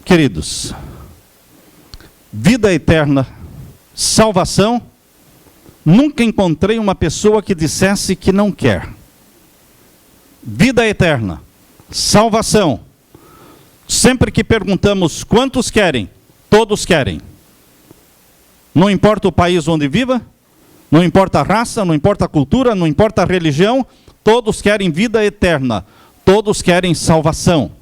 Queridos, vida eterna, salvação, nunca encontrei uma pessoa que dissesse que não quer. Vida eterna, salvação, sempre que perguntamos quantos querem, todos querem. Não importa o país onde viva, não importa a raça, não importa a cultura, não importa a religião, todos querem vida eterna, todos querem salvação.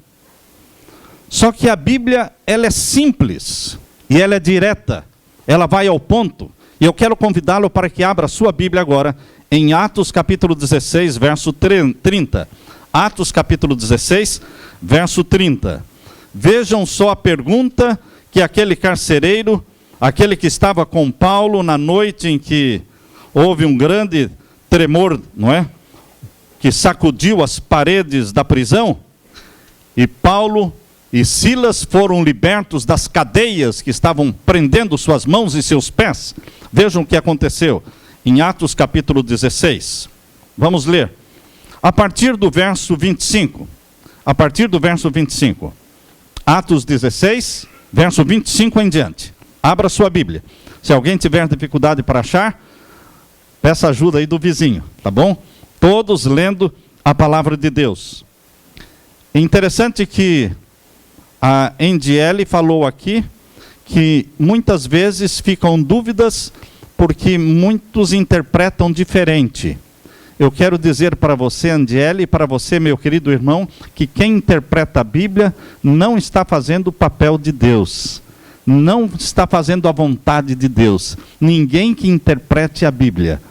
Só que a Bíblia, ela é simples e ela é direta, ela vai ao ponto. E eu quero convidá-lo para que abra a sua Bíblia agora em Atos capítulo 16, verso 30. Atos capítulo 16, verso 30. Vejam só a pergunta que aquele carcereiro, aquele que estava com Paulo na noite em que houve um grande tremor, não é? Que sacudiu as paredes da prisão, e Paulo e Silas foram libertos das cadeias que estavam prendendo suas mãos e seus pés. Vejam o que aconteceu em Atos capítulo 16. Vamos ler. A partir do verso 25. A partir do verso 25. Atos 16, verso 25 em diante. Abra sua Bíblia. Se alguém tiver dificuldade para achar, peça ajuda aí do vizinho, tá bom? Todos lendo a palavra de Deus. É interessante que a NDL falou aqui que muitas vezes ficam dúvidas porque muitos interpretam diferente. Eu quero dizer para você, NDL, e para você, meu querido irmão, que quem interpreta a Bíblia não está fazendo o papel de Deus. Não está fazendo a vontade de Deus. Ninguém que interprete a Bíblia.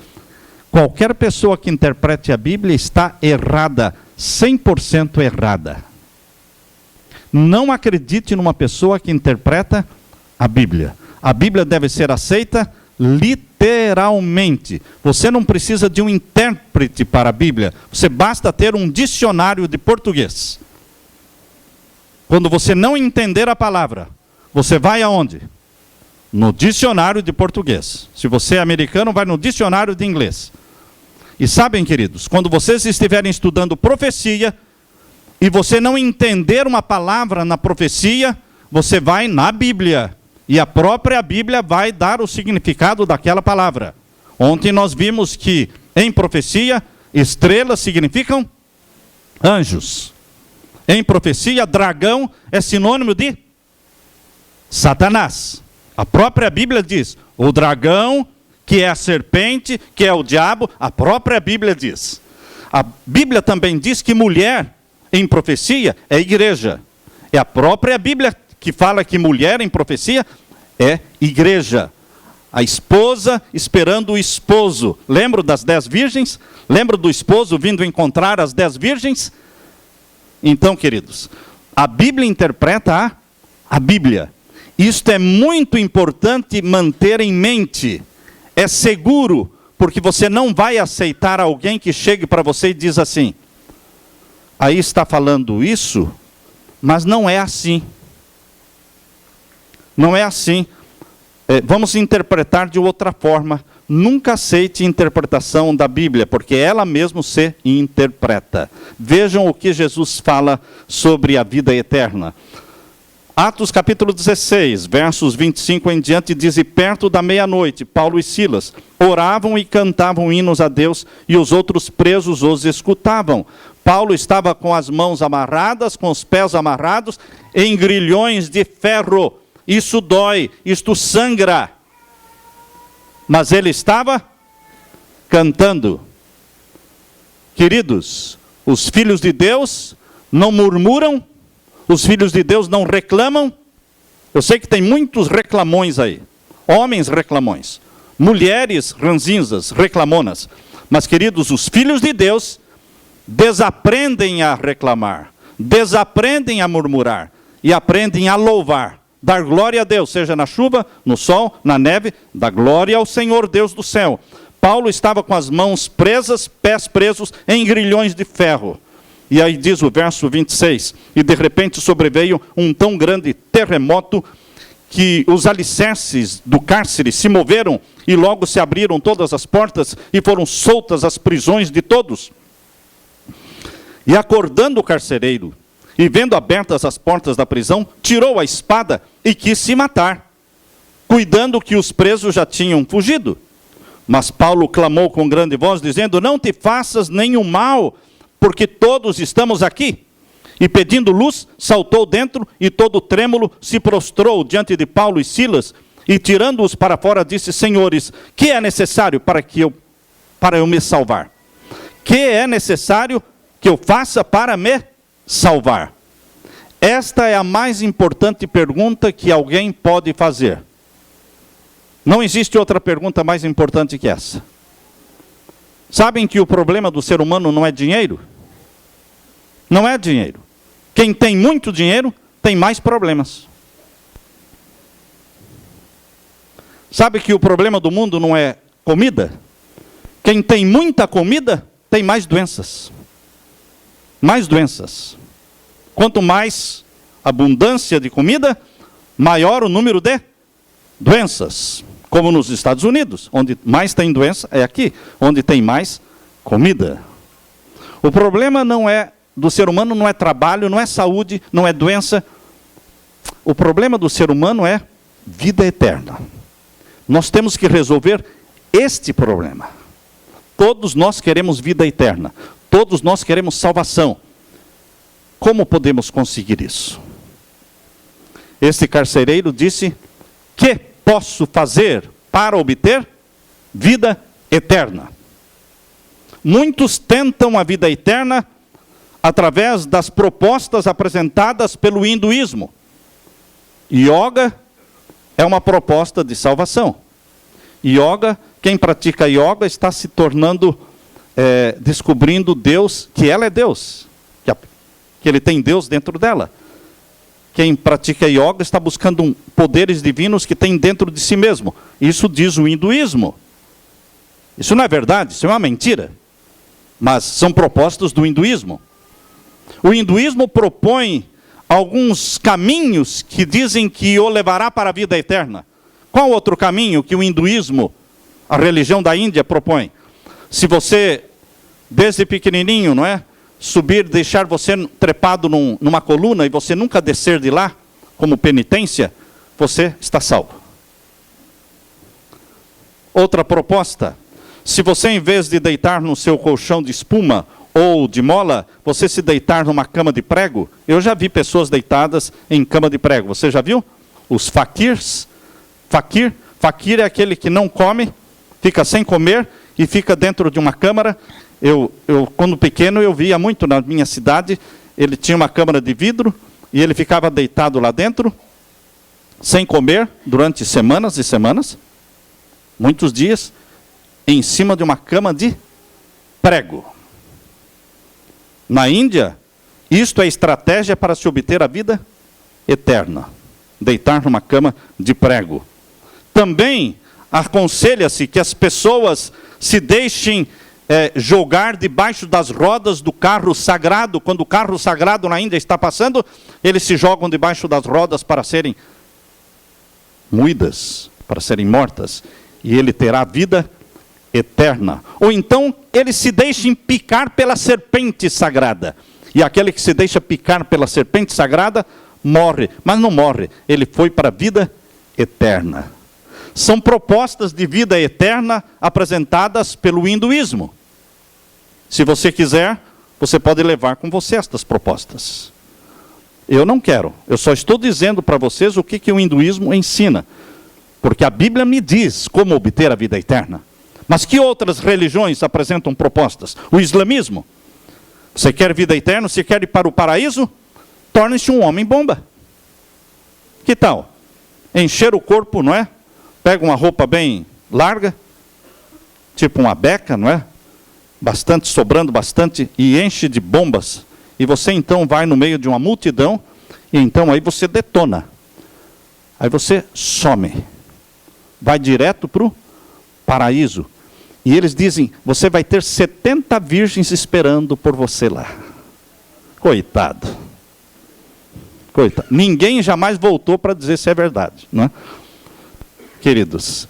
Qualquer pessoa que interprete a Bíblia está errada, 100% errada. Não acredite numa pessoa que interpreta a Bíblia. A Bíblia deve ser aceita literalmente. Você não precisa de um intérprete para a Bíblia. Você basta ter um dicionário de português. Quando você não entender a palavra, você vai aonde? No dicionário de português. Se você é americano, vai no dicionário de inglês. E sabem, queridos, quando vocês estiverem estudando profecia, e você não entender uma palavra na profecia, você vai na Bíblia. E a própria Bíblia vai dar o significado daquela palavra. Ontem nós vimos que em profecia, estrelas significam anjos. Em profecia, dragão é sinônimo de Satanás. A própria Bíblia diz, o dragão, que é a serpente, que é o diabo, a própria Bíblia diz. A Bíblia também diz que mulher, em profecia, é igreja. É a própria Bíblia que fala que mulher em profecia é igreja. A esposa esperando o esposo. Lembra das 10 virgens? Lembra do esposo vindo encontrar as 10 virgens? Então, queridos, a Bíblia interpreta a Bíblia. Isto é muito importante manter em mente. É seguro, porque você não vai aceitar alguém que chegue para você e diz assim, aí está falando isso, mas não é assim. Não é assim. Vamos interpretar de outra forma. Nunca aceite interpretação da Bíblia, porque ela mesma se interpreta. Vejam o que Jesus fala sobre a vida eterna. Atos capítulo 16, versos 25 em diante, diz, e perto da meia-noite, Paulo e Silas oravam e cantavam hinos a Deus, e os outros presos os escutavam. Paulo estava com as mãos amarradas, com os pés amarrados, em grilhões de ferro. Isso dói, isto sangra. Mas ele estava cantando. Queridos, os filhos de Deus não murmuram, os filhos de Deus não reclamam. Eu sei que tem muitos reclamões aí. Homens reclamões. Mulheres ranzinzas, reclamonas. Mas, queridos, os filhos de Deus desaprendem a reclamar. Desaprendem a murmurar. E aprendem a louvar. Dar glória a Deus, seja na chuva, no sol, na neve. Dar glória ao Senhor Deus do céu. Paulo estava com as mãos presas, pés presos em grilhões de ferro. E aí diz o verso 26, e de repente sobreveio um tão grande terremoto que os alicerces do cárcere se moveram e logo se abriram todas as portas e foram soltas as prisões de todos. E acordando o carcereiro, e vendo abertas as portas da prisão, tirou a espada e quis se matar, cuidando que os presos já tinham fugido. Mas Paulo clamou com grande voz, dizendo: não te faças nenhum mal, porque todos estamos aqui. E pedindo luz, saltou dentro, e todo trêmulo se prostrou diante de Paulo e Silas, e tirando-os para fora, disse: senhores, que é necessário para eu me salvar? Que é necessário que eu faça para me salvar? Esta é a mais importante pergunta que alguém pode fazer. Não existe outra pergunta mais importante que essa. Sabem que o problema do ser humano não é dinheiro? Não é dinheiro. Quem tem muito dinheiro tem mais problemas. Sabe que o problema do mundo não é comida? Quem tem muita comida tem mais doenças. Mais doenças. Quanto mais abundância de comida, maior o número de doenças. Como nos Estados Unidos, onde mais tem doença é aqui, onde tem mais comida. O problema não é do ser humano, não é trabalho, não é saúde, não é doença. O problema do ser humano é vida eterna. Nós temos que resolver este problema. Todos nós queremos vida eterna. Todos nós queremos salvação. Como podemos conseguir isso? Este carcereiro disse: que posso fazer para obter vida eterna? Muitos tentam a vida eterna através das propostas apresentadas pelo hinduísmo. Yoga é uma proposta de salvação. Yoga, quem pratica yoga está se tornando, descobrindo Deus, que ela é Deus, que ele tem Deus dentro dela. Quem pratica yoga está buscando poderes divinos que tem dentro de si mesmo. Isso diz o hinduísmo. Isso não é verdade, isso é uma mentira. Mas são propostas do hinduísmo. O hinduísmo propõe alguns caminhos que dizem que o levará para a vida eterna. Qual outro caminho que o hinduísmo, a religião da Índia, propõe? Se você, desde pequenininho, não é? Subir, deixar você trepado numa coluna e você nunca descer de lá, como penitência, você está salvo. Outra proposta: se você, em vez de deitar no seu colchão de espuma ou de mola, você se deitar numa cama de prego. Eu já vi pessoas deitadas em cama de prego. Você já viu? Os faquirs. Faquir é aquele que não come, fica sem comer e fica dentro de uma câmara. Eu quando pequeno, eu via muito na minha cidade. Ele tinha uma câmara de vidro e ele ficava deitado lá dentro, sem comer, durante semanas e semanas, muitos dias, em cima de uma cama de prego. Na Índia, isto é estratégia para se obter a vida eterna. Deitar numa cama de prego. Também aconselha-se que as pessoas se deixem jogar debaixo das rodas do carro sagrado. Quando o carro sagrado na Índia está passando, eles se jogam debaixo das rodas para serem moídas, para serem mortas. E ele terá vida eterna. Ou então, eles se deixem picar pela serpente sagrada. E aquele que se deixa picar pela serpente sagrada, morre. Mas não morre, ele foi para a vida eterna. São propostas de vida eterna apresentadas pelo hinduísmo. Se você quiser, você pode levar com você estas propostas. Eu não quero. Eu só estou dizendo para vocês o que o hinduísmo ensina. Porque a Bíblia me diz como obter a vida eterna. Mas que outras religiões apresentam propostas? O islamismo. Você quer vida eterna? Você quer ir para o paraíso? Torne-se um homem-bomba. Que tal? Encher o corpo, não é? Pega uma roupa bem larga, tipo uma beca, não é? Bastante, sobrando bastante, e enche de bombas. E você então vai no meio de uma multidão, e então aí você detona. Aí você some. Vai direto para o paraíso. E eles dizem, você vai ter 70 virgens esperando por você lá. Coitado. Coitado. Ninguém jamais voltou para dizer se é verdade, não é? Queridos,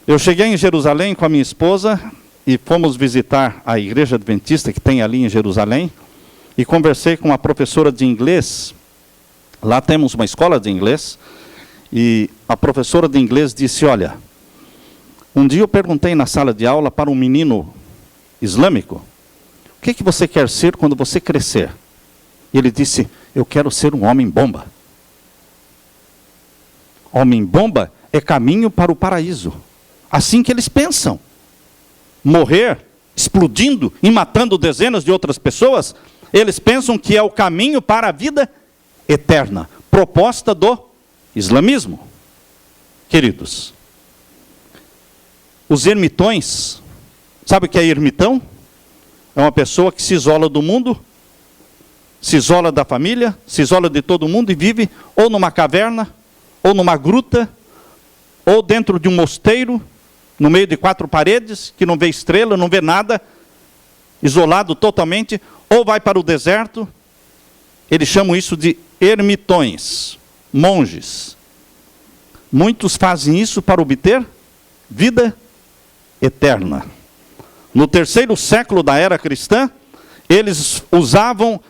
eu cheguei em Jerusalém com a minha esposa e fomos visitar a igreja adventista que tem ali em Jerusalém. e conversei com uma professora de inglês. Lá temos uma escola de inglês, e a professora de inglês disse, olha, um dia eu perguntei na sala de aula para um menino islâmico, o que você quer ser quando você crescer? E ele disse, eu quero ser um homem-bomba. Homem-bomba é caminho para o paraíso. Assim que eles pensam. Morrer, explodindo e matando dezenas de outras pessoas, eles pensam que é o caminho para a vida eterna. Proposta do islamismo. Queridos, os ermitões, sabe o que é ermitão? É uma pessoa que se isola do mundo, se isola da família, se isola de todo mundo e vive ou numa caverna, ou numa gruta, ou dentro de um mosteiro, no meio de 4 paredes, que não vê estrela, não vê nada, isolado totalmente, ou vai para o deserto. Eles chamam isso de ermitões, monges. Muitos fazem isso para obter vida eterna. No 3º século da era cristã, eles usavam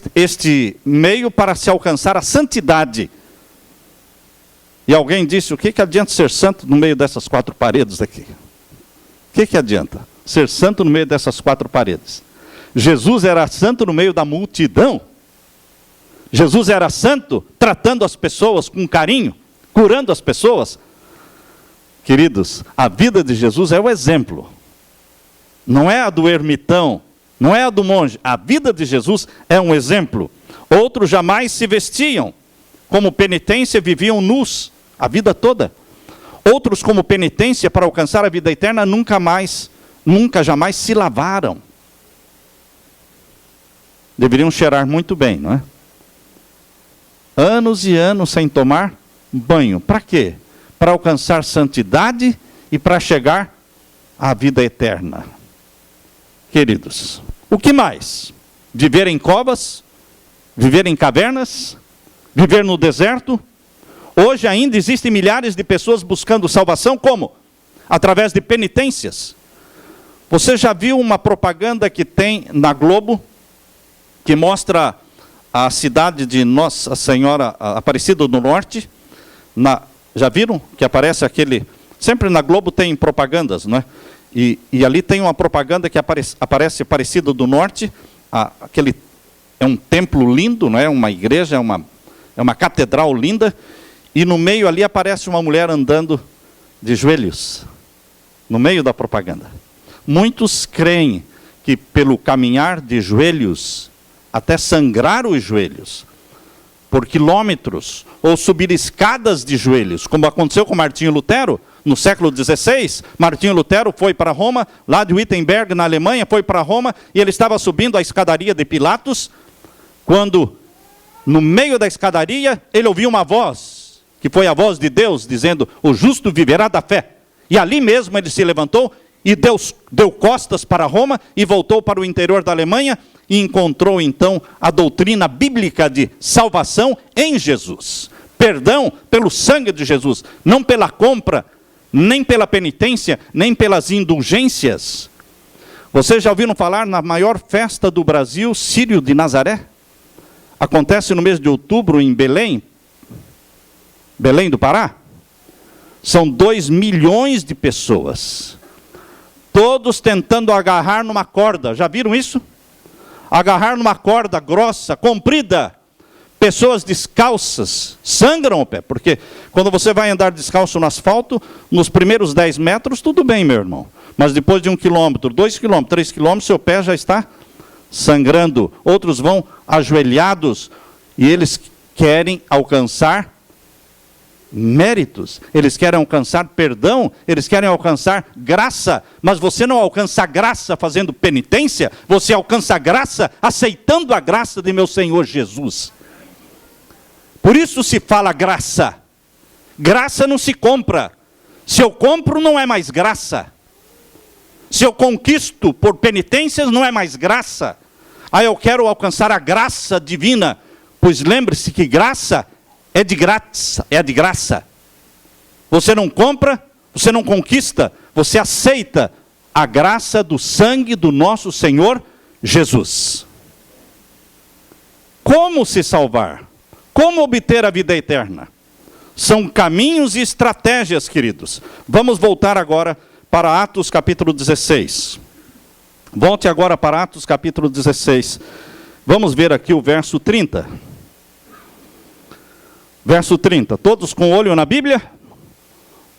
este meio para se alcançar a santidade. E alguém disse, o que adianta ser santo no meio dessas 4 paredes aqui? O que adianta ser santo no meio dessas 4 paredes? Jesus era santo no meio da multidão. Jesus era santo tratando as pessoas com carinho, curando as pessoas. Queridos, a vida de Jesus é o exemplo. Não é a do ermitão, não é a do monge. A vida de Jesus é um exemplo. Outros jamais se vestiam. Como penitência, viviam nus a vida toda. Outros, como penitência para alcançar a vida eterna, nunca jamais se lavaram. Deveriam cheirar muito bem, não é? Anos e anos sem tomar banho. Para quê? Para alcançar santidade e para chegar à vida eterna. Queridos, o que mais? Viver em covas? Viver em cavernas? Viver no deserto? Hoje ainda existem milhares de pessoas buscando salvação, como? Através de penitências. Você já viu uma propaganda que tem na Globo, que mostra a cidade de Nossa Senhora Aparecida do Norte? Já viram que aparece aquele... Sempre na Globo tem propagandas, não é? E ali tem uma propaganda que aparece Aparecida do Norte, é um templo lindo, não é? Uma igreja, é uma catedral linda, e no meio ali aparece uma mulher andando de joelhos, no meio da propaganda. Muitos creem que pelo caminhar de joelhos, até sangrar os joelhos, por quilômetros, ou subir escadas de joelhos, como aconteceu com Martinho Lutero, no século XVI, Martinho Lutero foi para Roma, lá de Wittenberg, na Alemanha, foi para Roma, e ele estava subindo a escadaria de Pilatos, quando, no meio da escadaria, ele ouviu uma voz, que foi a voz de Deus, dizendo, o justo viverá da fé. E ali mesmo ele se levantou, e deu costas para Roma, e voltou para o interior da Alemanha, e encontrou então a doutrina bíblica de salvação em Jesus. Perdão pelo sangue de Jesus, não pela compra, nem pela penitência, nem pelas indulgências. Vocês já ouviram falar na maior festa do Brasil, Círio de Nazaré? Acontece no mês de outubro em Belém, Belém do Pará. São 2 milhões de pessoas, todos tentando agarrar numa corda. Já viram isso? Agarrar numa corda grossa, comprida. Pessoas descalças, sangram o pé, porque quando você vai andar descalço no asfalto, nos primeiros 10 metros, tudo bem, meu irmão. Mas depois de 1 quilômetro, 2 quilômetros, 3 quilômetros, seu pé já está sangrando. Outros vão ajoelhados, e eles querem alcançar méritos, eles querem alcançar perdão, eles querem alcançar graça, mas você não alcança a graça fazendo penitência, você alcança a graça aceitando a graça de meu Senhor Jesus. Por isso se fala graça. Graça não se compra. Se eu compro, não é mais graça. Se eu conquisto por penitências, não é mais graça. Eu quero alcançar a graça divina, pois lembre-se que graça é de graça. Você não compra, você não conquista, você aceita a graça do sangue do nosso Senhor Jesus. Como se salvar? Como obter a vida eterna? São caminhos e estratégias, queridos. Vamos voltar agora para Atos capítulo 16. Volte agora para Atos capítulo 16. Vamos ver aqui o verso 30. Verso 30. Todos com o olho na Bíblia?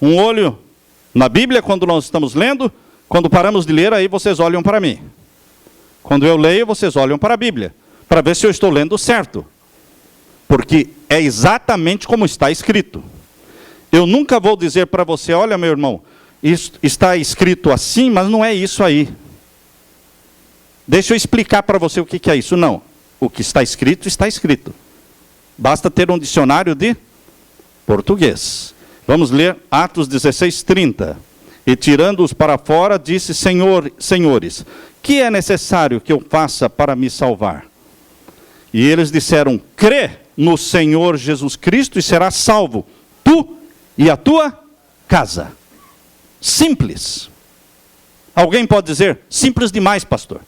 Um olho na Bíblia quando nós estamos lendo. Quando paramos de ler, aí vocês olham para mim. Quando eu leio, vocês olham para a Bíblia, para ver se eu estou lendo certo. Porque é exatamente como está escrito. Eu nunca vou dizer para você, olha meu irmão, isso está escrito assim, mas não é isso aí. Deixa eu explicar para você o que é isso. Não, o que está escrito, está escrito. Basta ter um dicionário de português. Vamos ler Atos 16, 30. E tirando-os para fora, disse, senhores, que é necessário que eu faça para me salvar? E eles disseram, crê no Senhor Jesus Cristo e serás salvo, tu e a tua casa. Simples. Alguém pode dizer, simples demais, pastor.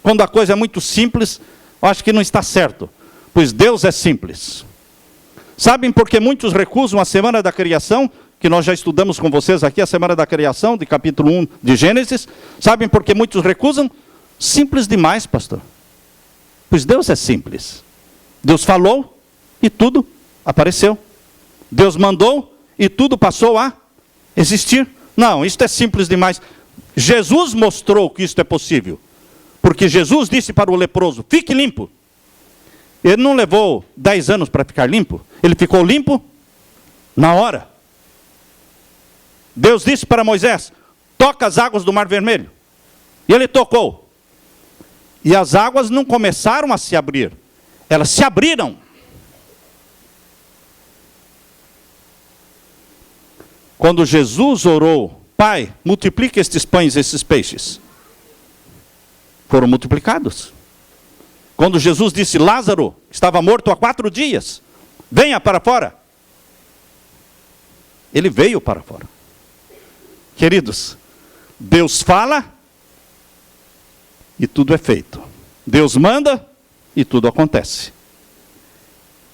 Quando a coisa é muito simples, eu acho que não está certo. Pois Deus é simples. Sabem por que muitos recusam a semana da criação? Que nós já estudamos com vocês aqui, a semana da criação, de capítulo 1 de Gênesis. Sabem por que muitos recusam? Simples demais, pastor. Pois Deus é simples. Deus falou e tudo apareceu. Deus mandou e tudo passou a existir. Não, isto é simples demais. Jesus mostrou que isto é possível. Porque Jesus disse para o leproso, fique limpo. Ele não levou 10 anos para ficar limpo. Ele ficou limpo na hora. Deus disse para Moisés, toca as águas do Mar Vermelho. E ele tocou. E as águas não começaram a se abrir. Elas se abriram. Quando Jesus orou, Pai, multiplique estes pães e esses peixes. Foram multiplicados. Quando Jesus disse, Lázaro estava morto há 4 dias, venha para fora. Ele veio para fora. Queridos, Deus fala e tudo é feito. Deus manda e tudo acontece.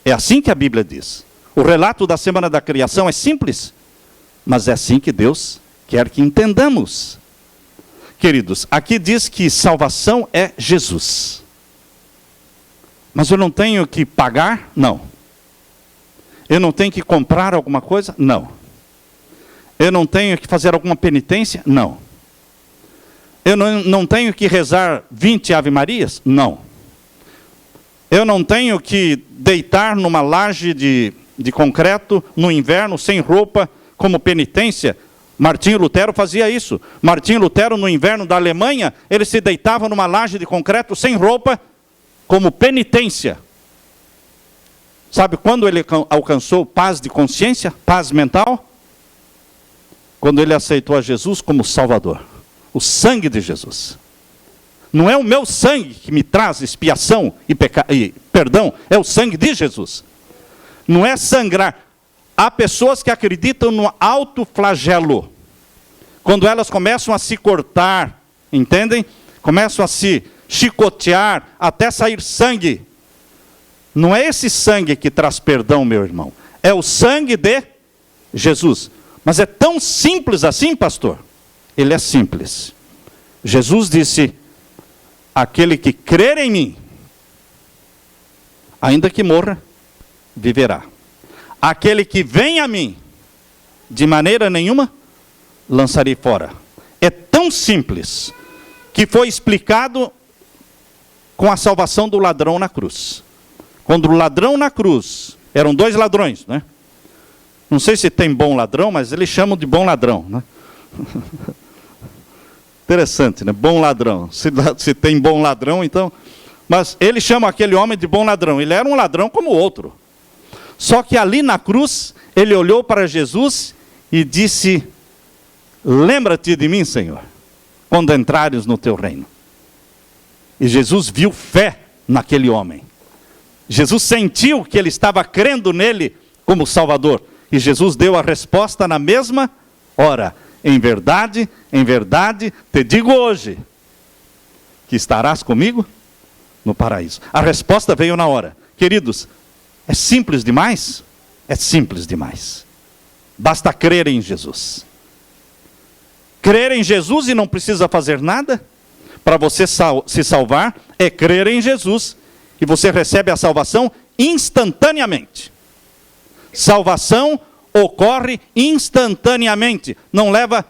É assim que a Bíblia diz. O relato da semana da criação é simples, mas é assim que Deus quer que entendamos. Queridos, aqui diz que salvação é Jesus. Mas eu não tenho que pagar? Não. Eu não tenho que comprar alguma coisa? Não. Eu não tenho que fazer alguma penitência? Não. Eu não tenho que rezar 20 Ave-Marias? Não. Eu não tenho que deitar numa laje de concreto no inverno, sem roupa, como penitência? Martinho Lutero fazia isso. Martinho Lutero, no inverno da Alemanha, ele se deitava numa laje de concreto, sem roupa, como penitência. Sabe quando ele alcançou paz de consciência, paz mental? Quando ele aceitou a Jesus como Salvador. O sangue de Jesus. Não é o meu sangue que me traz expiação e perdão, é o sangue de Jesus. Não é sangrar. Há pessoas que acreditam no autoflagelo. Quando elas começam a se cortar, entendem? Começam a se chicotear até sair sangue. Não é esse sangue que traz perdão, meu irmão. É o sangue de Jesus. Mas é tão simples assim, pastor? Ele é simples. Jesus disse, aquele que crer em mim, ainda que morra, viverá. Aquele que vem a mim, de maneira nenhuma, lançarei fora. É tão simples, que foi explicado com a salvação do ladrão na cruz. Quando o ladrão na cruz, eram 2 ladrões, né? Não sei se tem bom ladrão, mas eles chamam de bom ladrão, né? Interessante, né? Bom ladrão. Se tem bom ladrão, então... Mas eles chamam aquele homem de bom ladrão. Ele era um ladrão como o outro. Só que ali na cruz, ele olhou para Jesus e disse, lembra-te de mim, Senhor, quando entrares no teu reino. E Jesus viu fé naquele homem. Jesus sentiu que ele estava crendo nele como Salvador. E Jesus deu a resposta na mesma hora. Em verdade, te digo hoje, que estarás comigo no paraíso. A resposta veio na hora. Queridos, é simples demais? É simples demais. Basta crer em Jesus. Crer em Jesus e não precisa fazer nada para você se salvar, é crer em Jesus e você recebe a salvação instantaneamente. Salvação ocorre instantaneamente. Não leva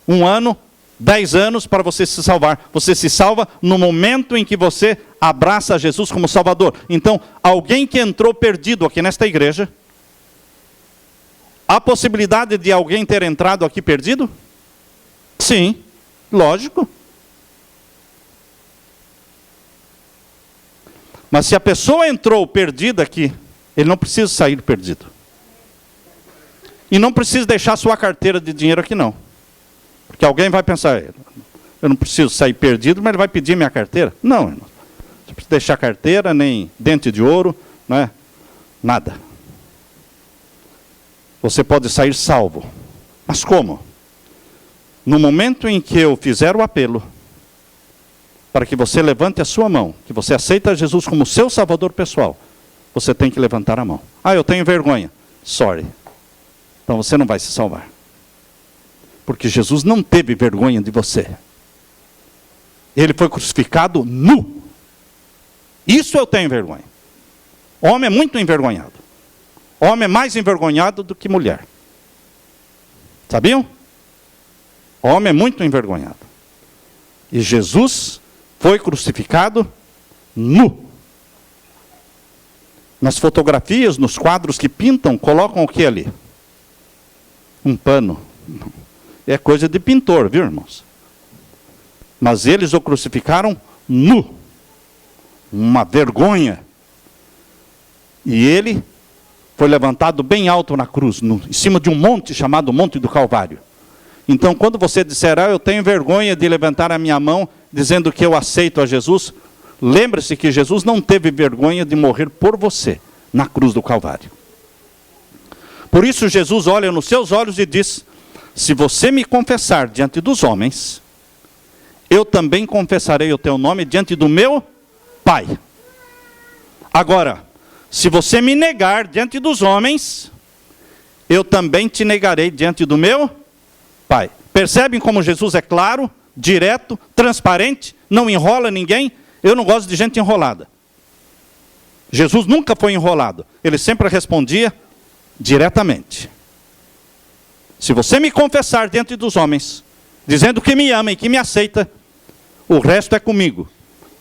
1 ano, 10 anos para você se salvar. Você se salva no momento em que você abraça Jesus como Salvador. Então, alguém que entrou perdido aqui nesta igreja, há possibilidade de alguém ter entrado aqui perdido? Sim, lógico. Mas se a pessoa entrou perdida aqui, ele não precisa sair perdido. E não precisa deixar sua carteira de dinheiro aqui não. Porque alguém vai pensar, eu não preciso sair perdido, mas ele vai pedir minha carteira. Não, irmão. Você precisa deixar carteira, nem dente de ouro, não é? Nada. Você pode sair salvo. Mas como? No momento em que eu fizer o apelo, para que você levante a sua mão, que você aceita Jesus como seu salvador pessoal, você tem que levantar a mão. Ah, eu tenho vergonha. Sorry. Então você não vai se salvar. Porque Jesus não teve vergonha de você. Ele foi crucificado nu. Isso eu tenho vergonha. Homem é muito envergonhado. Homem é mais envergonhado do que mulher. Sabiam? Homem é muito envergonhado. E Jesus foi crucificado nu. Nas fotografias, nos quadros que pintam, colocam o que ali? Um pano. É coisa de pintor, viu, irmãos? Mas eles o crucificaram nu. Uma vergonha. E ele foi levantado bem alto na cruz, em cima de um monte chamado Monte do Calvário. Então, quando você disser, eu tenho vergonha de levantar a minha mão, dizendo que eu aceito a Jesus, lembre-se que Jesus não teve vergonha de morrer por você, na cruz do Calvário. Por isso Jesus olha nos seus olhos e diz, se você me confessar diante dos homens, eu também confessarei o teu nome diante do meu Pai. Agora, se você me negar diante dos homens, eu também te negarei diante do meu Pai. Percebem como Jesus é claro, direto, transparente, não enrola ninguém? Eu não gosto de gente enrolada. Jesus nunca foi enrolado. Ele sempre respondia diretamente. Se você me confessar diante dos homens, dizendo que me ama e que me aceita, o resto é comigo.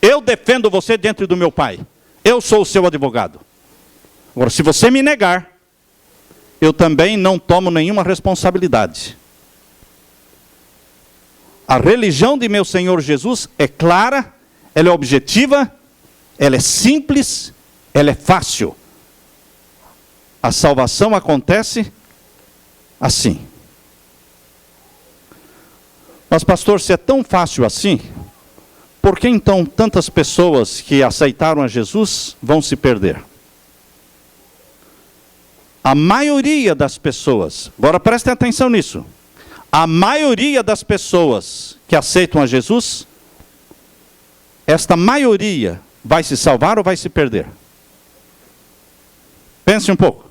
Eu defendo você diante do meu Pai. Eu sou o seu advogado. Agora, se você me negar, eu também não tomo nenhuma responsabilidade. A religião de meu Senhor Jesus é clara, ela é objetiva, ela é simples, ela é fácil. A salvação acontece assim. Mas pastor, se é tão fácil assim, por que então tantas pessoas que aceitaram a Jesus vão se perder? A maioria das pessoas, agora prestem atenção nisso, a maioria das pessoas que aceitam a Jesus, esta maioria vai se salvar ou vai se perder? Pense um pouco.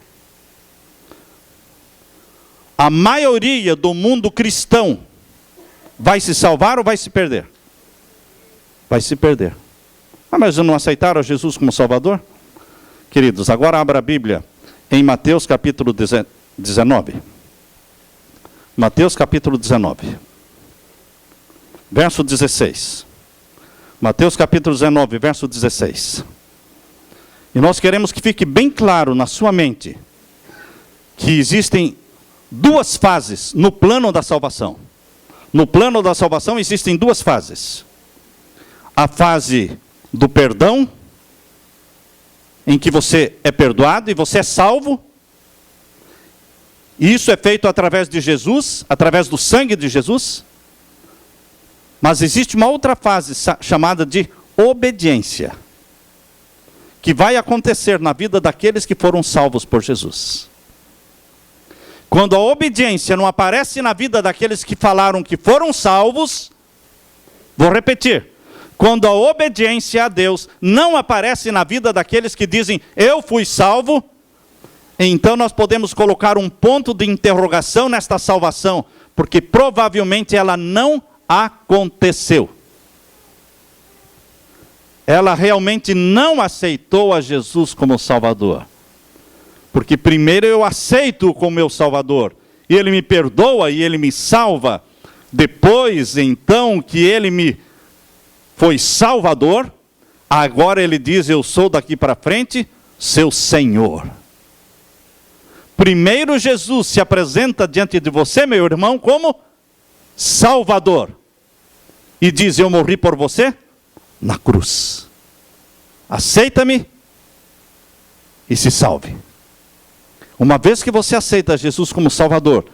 A maioria do mundo cristão vai se salvar ou vai se perder? Vai se perder. Ah, mas não aceitaram a Jesus como Salvador? Queridos, agora abra a Bíblia em Mateus capítulo 19. Mateus capítulo 19. Verso 16. Mateus capítulo 19, verso 16. E nós queremos que fique bem claro na sua mente que existem duas fases no plano da salvação. No plano da salvação existem duas fases. A fase do perdão, em que você é perdoado e você é salvo. E isso é feito através de Jesus, através do sangue de Jesus. Mas existe uma outra fase chamada de obediência, que vai acontecer na vida daqueles que foram salvos por Jesus. Quando a obediência não aparece na vida daqueles que falaram que foram salvos, vou repetir, quando a obediência a Deus não aparece na vida daqueles que dizem, eu fui salvo, então nós podemos colocar um ponto de interrogação nesta salvação, porque provavelmente ela não aconteceu. Ela realmente não aceitou a Jesus como Salvador. Porque primeiro eu aceito-o como meu Salvador, e Ele me perdoa e Ele me salva. Depois, então, que Ele me foi Salvador, agora Ele diz, eu sou daqui para frente seu Senhor. Primeiro Jesus se apresenta diante de você, meu irmão, como Salvador. E diz, eu morri por você na cruz. Aceita-me e se salve. Uma vez que você aceita Jesus como Salvador,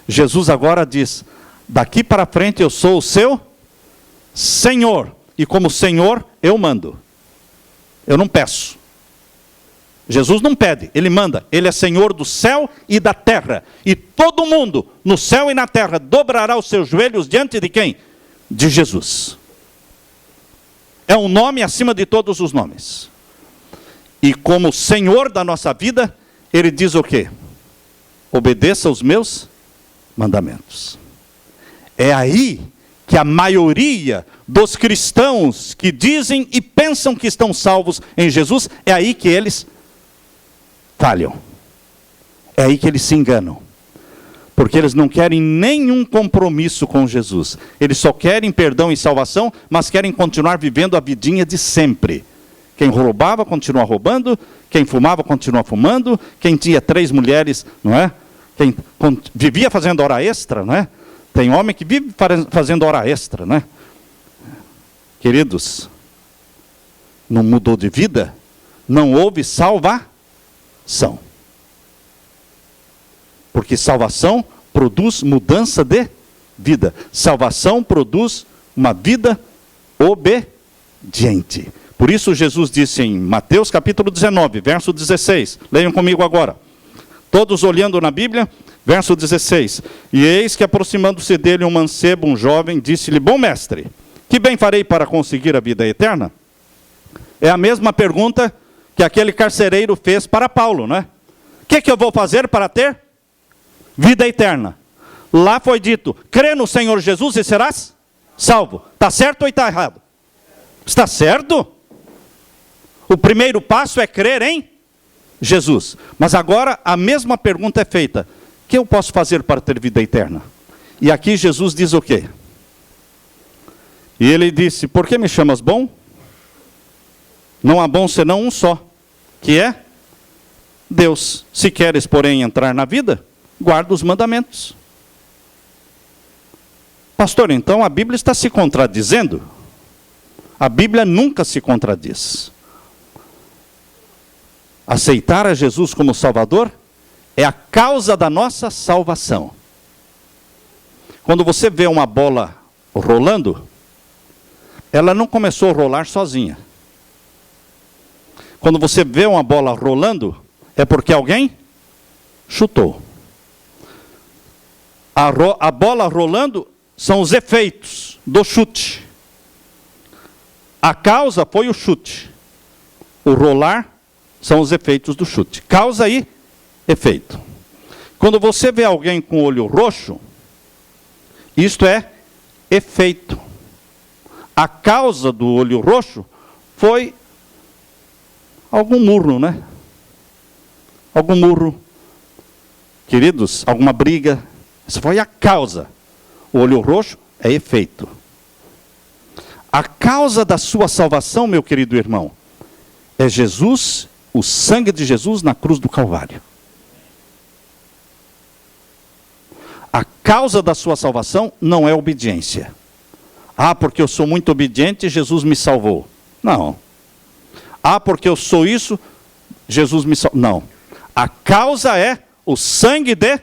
Jesus agora diz, daqui para frente eu sou o seu Senhor. E como Senhor, eu mando. Eu não peço. Jesus não pede, Ele manda. Ele é Senhor do céu e da terra. E todo mundo, no céu e na terra, dobrará os seus joelhos diante de quem? De Jesus. É um nome acima de todos os nomes. E como Senhor da nossa vida, Ele diz o quê? Obedeça os meus mandamentos. É aí que a maioria dos cristãos que dizem e pensam que estão salvos em Jesus, é aí que eles falham. É aí que eles se enganam. Porque eles não querem nenhum compromisso com Jesus. Eles só querem perdão e salvação, mas querem continuar vivendo a vidinha de sempre. Quem roubava, continua roubando. Quem fumava, continua fumando. Quem tinha 3 mulheres, não é? Quem vivia fazendo hora extra, não é? Tem homem que vive fazendo hora extra, não é? Queridos, não mudou de vida? Não houve salvação. Porque salvação produz mudança de vida. Salvação produz uma vida obediente. Por isso Jesus disse em Mateus capítulo 19, verso 16. Leiam comigo agora. Todos olhando na Bíblia, verso 16. E eis que aproximando-se dele um mancebo, um jovem, disse-lhe, bom mestre, que bem farei para conseguir a vida eterna? É a mesma pergunta que aquele carcereiro fez para Paulo, não é? O que eu vou fazer para ter vida eterna? Lá foi dito, crê no Senhor Jesus e serás salvo. Está certo ou está errado? Está certo? O primeiro passo é crer em Jesus. Mas agora a mesma pergunta é feita. O que eu posso fazer para ter vida eterna? E aqui Jesus diz o quê? E ele disse, por que me chamas bom? Não há bom senão um só, que é Deus. Se queres, porém, entrar na vida, guarda os mandamentos. Pastor, então a Bíblia está se contradizendo? A Bíblia nunca se contradiz. Aceitar a Jesus como Salvador é a causa da nossa salvação. Quando você vê uma bola rolando, ela não começou a rolar sozinha. Quando você vê uma bola rolando, é porque alguém chutou. A bola rolando são os efeitos do chute. A causa foi o chute. O rolar são os efeitos do chute. Causa e efeito. Quando você vê alguém com o olho roxo, isto é efeito. A causa do olho roxo foi algum murro, né? Algum murro. Queridos, alguma briga. Essa foi a causa. O olho roxo é efeito. A causa da sua salvação, meu querido irmão, é Jesus, o sangue de Jesus na cruz do Calvário. A causa da sua salvação não é obediência. Ah, porque eu sou muito obediente, Jesus me salvou. Não. Ah, porque eu sou isso, Jesus me salvou. Não. A causa é o sangue de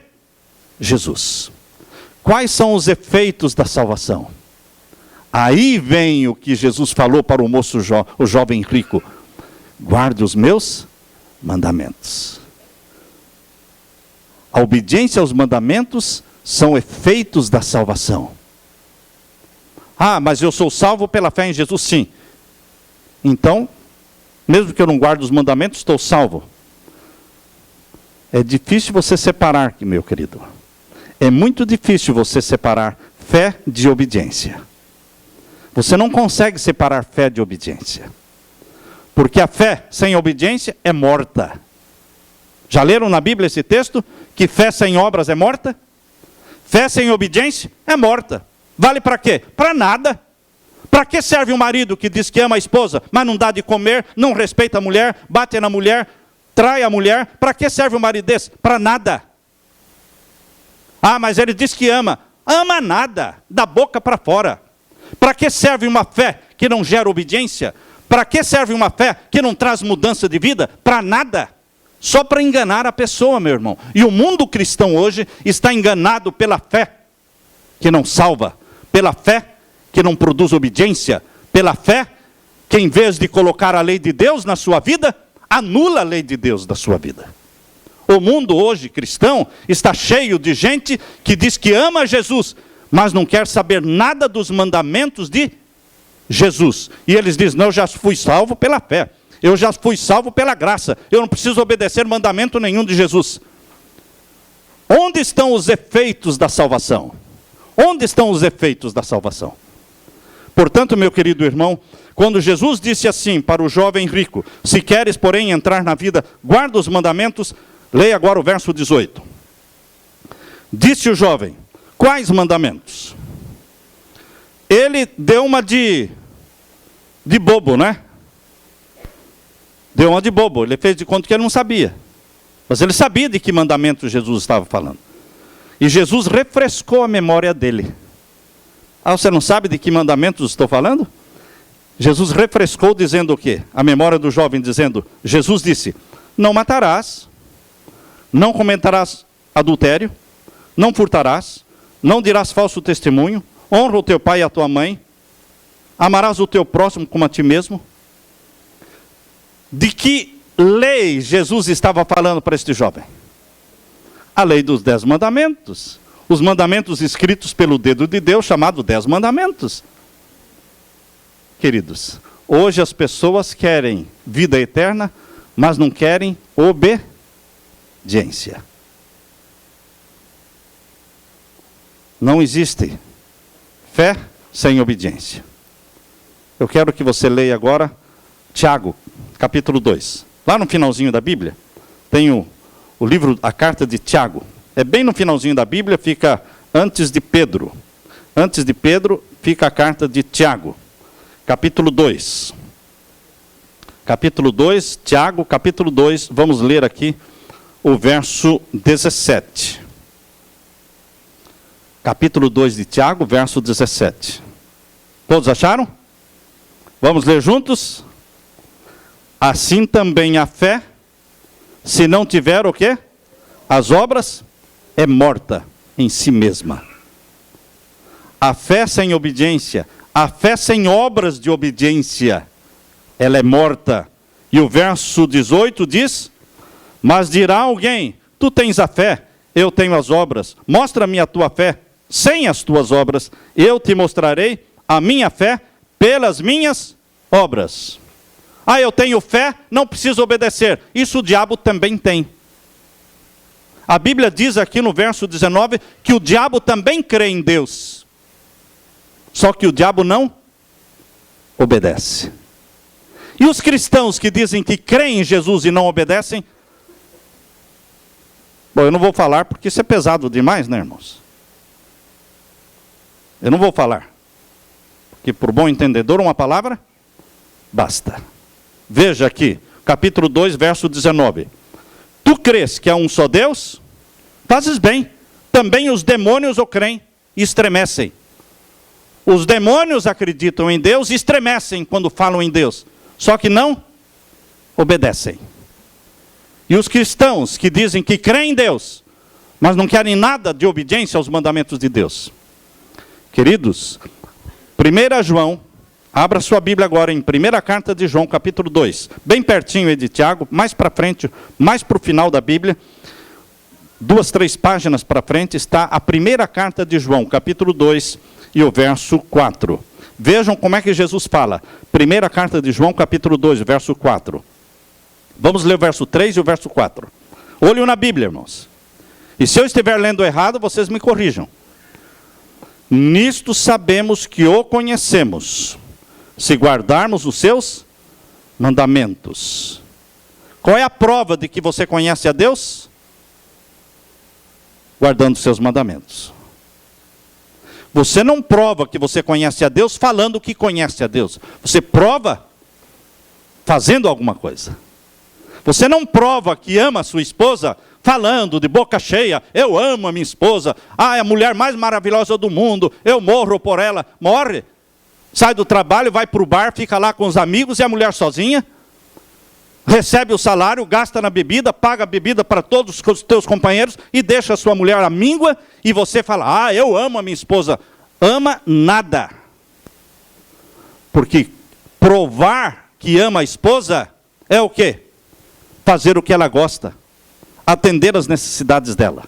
Jesus. Quais são os efeitos da salvação? Aí vem o que Jesus falou para o moço, o jovem rico. Guarde os meus mandamentos. A obediência aos mandamentos são efeitos da salvação. Ah, mas eu sou salvo pela fé em Jesus, sim. Então, mesmo que eu não guarde os mandamentos, estou salvo. É difícil você separar, meu querido. É muito difícil você separar fé de obediência. Você não consegue separar fé de obediência. Porque a fé sem obediência é morta. Já leram na Bíblia esse texto? Que fé sem obras é morta? Fé sem obediência é morta. Vale para quê? Para nada. Para que serve um marido que diz que ama a esposa, mas não dá de comer, não respeita a mulher, bate na mulher, trai a mulher? Para que serve um marido desse? Para nada. Ah, mas ele diz que ama. Ama nada, da boca para fora. Para que serve uma fé que não gera obediência? Para que serve uma fé que não traz mudança de vida? Para nada. Só para enganar a pessoa, meu irmão. E o mundo cristão hoje está enganado pela fé que não salva, pela fé que não produz obediência, pela fé que em vez de colocar a lei de Deus na sua vida, anula a lei de Deus da sua vida. O mundo hoje cristão está cheio de gente que diz que ama Jesus, mas não quer saber nada dos mandamentos de Jesus. E eles dizem, não, eu já fui salvo pela fé. Eu já fui salvo pela graça. Eu não preciso obedecer mandamento nenhum de Jesus. Onde estão os efeitos da salvação? Onde estão os efeitos da salvação? Portanto, meu querido irmão, quando Jesus disse assim para o jovem rico, se queres, porém, entrar na vida, guarda os mandamentos, leia agora o verso 18. Disse o jovem, quais mandamentos? Ele deu uma de bobo, né? Deu uma de bobo, ele fez de conta que ele não sabia. Mas ele sabia de que mandamento Jesus estava falando. E Jesus refrescou a memória dele. Ah, você não sabe de que mandamentos estou falando? Jesus refrescou dizendo o quê? A memória do jovem dizendo, Jesus disse, não matarás, não cometerás adultério, não furtarás, não dirás falso testemunho, honra o teu pai e a tua mãe, amarás o teu próximo como a ti mesmo. De que lei Jesus estava falando para este jovem? A lei dos 10 mandamentos. Os mandamentos escritos pelo dedo de Deus, chamado 10 mandamentos. Queridos, hoje as pessoas querem vida eterna, mas não querem obediência. Não existe fé sem obediência. Eu quero que você leia agora Tiago, capítulo 2. Lá no finalzinho da Bíblia, tem o livro, a carta de Tiago. É bem no finalzinho da Bíblia, fica antes de Pedro. Antes de Pedro, fica a carta de Tiago, capítulo 2. Capítulo 2, Tiago, capítulo 2, vamos ler aqui o verso 17. Capítulo 2 de Tiago, verso 17. Todos acharam? Vamos ler juntos? Assim também a fé, se não tiver o quê? As obras, é morta em si mesma. A fé sem obediência, a fé sem obras de obediência, ela é morta. E o verso 18 diz, mas dirá alguém, tu tens a fé, eu tenho as obras, mostra-me a tua fé, sem as tuas obras, eu te mostrarei a minha fé pelas minhas obras. Ah, eu tenho fé, não preciso obedecer. Isso o diabo também tem. A Bíblia diz aqui no verso 19 que o diabo também crê em Deus. Só que o diabo não obedece. E os cristãos que dizem que creem em Jesus e não obedecem? Bom, eu não vou falar porque isso é pesado demais, né, irmãos? Eu não vou falar. Porque por bom entendedor, uma palavra basta. Veja aqui, capítulo 2, verso 19. Tu crês que há um só Deus? Fazes bem. Também os demônios o creem e estremecem. Os demônios acreditam em Deus e estremecem quando falam em Deus. Só que não obedecem. E os cristãos que dizem que creem em Deus, mas não querem nada de obediência aos mandamentos de Deus. Queridos, 1 João, abra sua Bíblia agora em 1ª carta de João, capítulo 2. Bem pertinho aí de Tiago, mais para frente, mais para o final da Bíblia. 2, 3 páginas para frente está a 1ª carta de João, capítulo 2 e o verso 4. Vejam como é que Jesus fala. Primeira carta de João, capítulo 2, verso 4. Vamos ler o verso 3 e o verso 4. Olhem na Bíblia, irmãos. E se eu estiver lendo errado, vocês me corrijam. Nisto sabemos que o conhecemos, se guardarmos os seus mandamentos. Qual é a prova de que você conhece a Deus? Guardando os seus mandamentos. Você não prova que você conhece a Deus falando que conhece a Deus. Você prova fazendo alguma coisa. Você não prova que ama a sua esposa falando de boca cheia, eu amo a minha esposa, é a mulher mais maravilhosa do mundo, eu morro por ela. Morre, sai do trabalho, vai para o bar, fica lá com os amigos e a mulher sozinha, recebe o salário, gasta na bebida, paga a bebida para todos os teus companheiros e deixa a sua mulher à míngua e você fala, eu amo a minha esposa. Ama nada. Porque provar que ama a esposa é o quê? Fazer o que ela gosta. Atender às necessidades dela.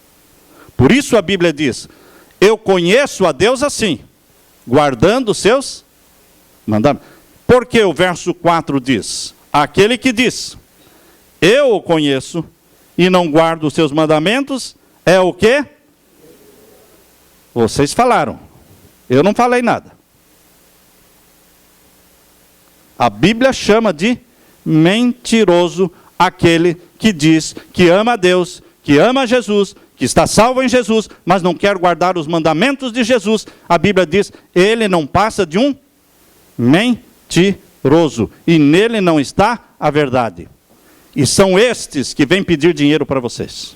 Por isso a Bíblia diz, eu conheço a Deus assim, guardando os seus mandamentos. Porque o verso 4 diz, aquele que diz, eu o conheço e não guardo os seus mandamentos, é o quê? Vocês falaram, eu não falei nada. A Bíblia chama de mentiroso aquele que diz que ama a Deus, que ama Jesus, que está salvo em Jesus, mas não quer guardar os mandamentos de Jesus. A Bíblia diz, ele não passa de um mentiroso, e nele não está a verdade. E são estes que vêm pedir dinheiro para vocês.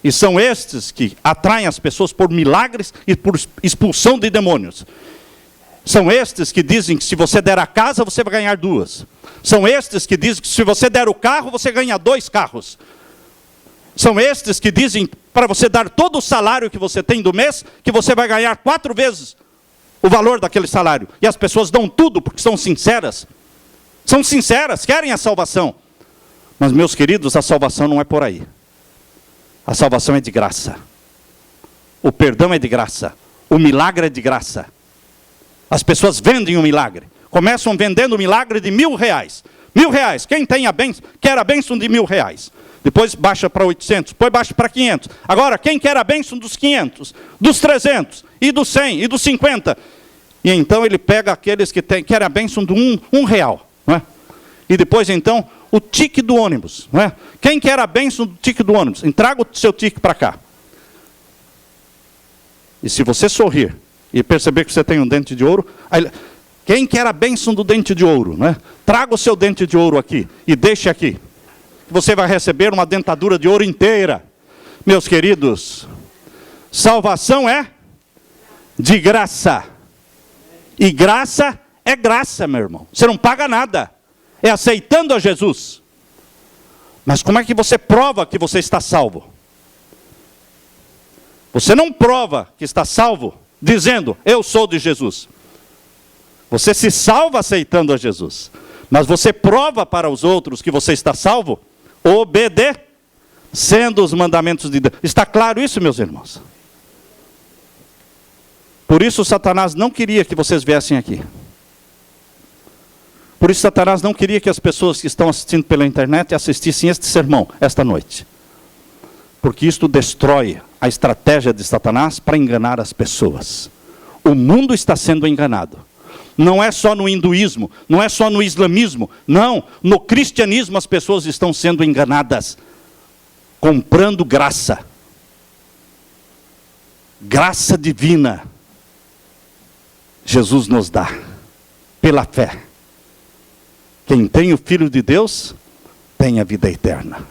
E são estes que atraem as pessoas por milagres e por expulsão de demônios. São estes que dizem que se você der a casa, você vai ganhar 2. São estes que dizem que se você der o carro, você ganha 2 carros. São estes que dizem para você dar todo o salário que você tem do mês, que você vai ganhar 4 vezes o valor daquele salário. E as pessoas dão tudo porque são sinceras. São sinceras, querem a salvação. Mas, meus queridos, a salvação não é por aí. A salvação é de graça. O perdão é de graça. O milagre é de graça. As pessoas vendem o milagre. Começam vendendo o milagre de R$1.000. R$1.000. Quem tem a bênção, quer a bênção de R$1.000. Depois baixa para 800, depois baixa para 500. Agora, quem quer a bênção dos 500, dos 300, e dos 100, e dos 50? E então ele pega aqueles que querem a bênção de R$1. Não é? E depois então, o tique do ônibus. Não é? Quem quer a bênção do tique do ônibus? Entrega o seu tique para cá. E se você sorrir, e perceber que você tem um dente de ouro, aí, quem quer a bênção do dente de ouro? Né? Traga o seu dente de ouro aqui e deixe aqui. Você vai receber uma dentadura de ouro inteira. Meus queridos, salvação é de graça. E graça é graça, meu irmão. Você não paga nada. É aceitando a Jesus. Mas como é que você prova que você está salvo? Você não prova que está salvo dizendo, eu sou de Jesus. Você se salva aceitando a Jesus. Mas você prova para os outros que você está salvo, obedecendo os mandamentos de Deus. Está claro isso, meus irmãos? Por isso Satanás não queria que vocês viessem aqui. Por isso Satanás não queria que as pessoas que estão assistindo pela internet assistissem este sermão, esta noite. Porque isto destrói a estratégia de Satanás para enganar as pessoas. O mundo está sendo enganado. Não é só no hinduísmo, não é só no islamismo, não. No cristianismo as pessoas estão sendo enganadas, comprando graça. Graça divina. Jesus nos dá, pela fé. Quem tem o Filho de Deus, tem a vida eterna.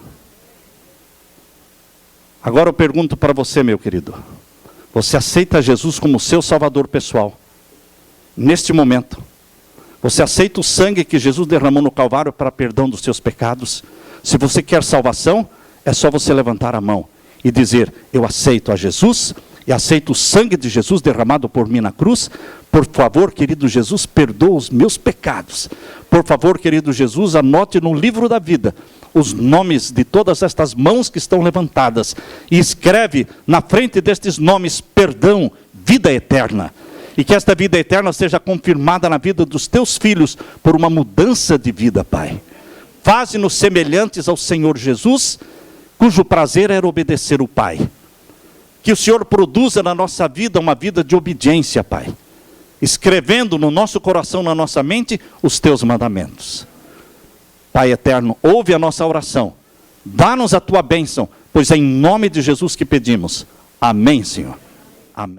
Agora eu pergunto para você, meu querido. Você aceita Jesus como seu salvador pessoal? Neste momento. Você aceita o sangue que Jesus derramou no Calvário para perdão dos seus pecados? Se você quer salvação, é só você levantar a mão e dizer, eu aceito a Jesus e aceito o sangue de Jesus derramado por mim na cruz. Por favor, querido Jesus, perdoa os meus pecados. Por favor, querido Jesus, anote no livro da vida os nomes de todas estas mãos que estão levantadas. E escreve na frente destes nomes, perdão, vida eterna. E que esta vida eterna seja confirmada na vida dos teus filhos por uma mudança de vida, Pai. Faze-nos semelhantes ao Senhor Jesus, cujo prazer era obedecer o Pai. Que o Senhor produza na nossa vida uma vida de obediência, Pai. Escrevendo no nosso coração, na nossa mente, os teus mandamentos. Pai eterno, ouve a nossa oração. Dá-nos a tua bênção, pois é em nome de Jesus que pedimos. Amém, Senhor. Amém.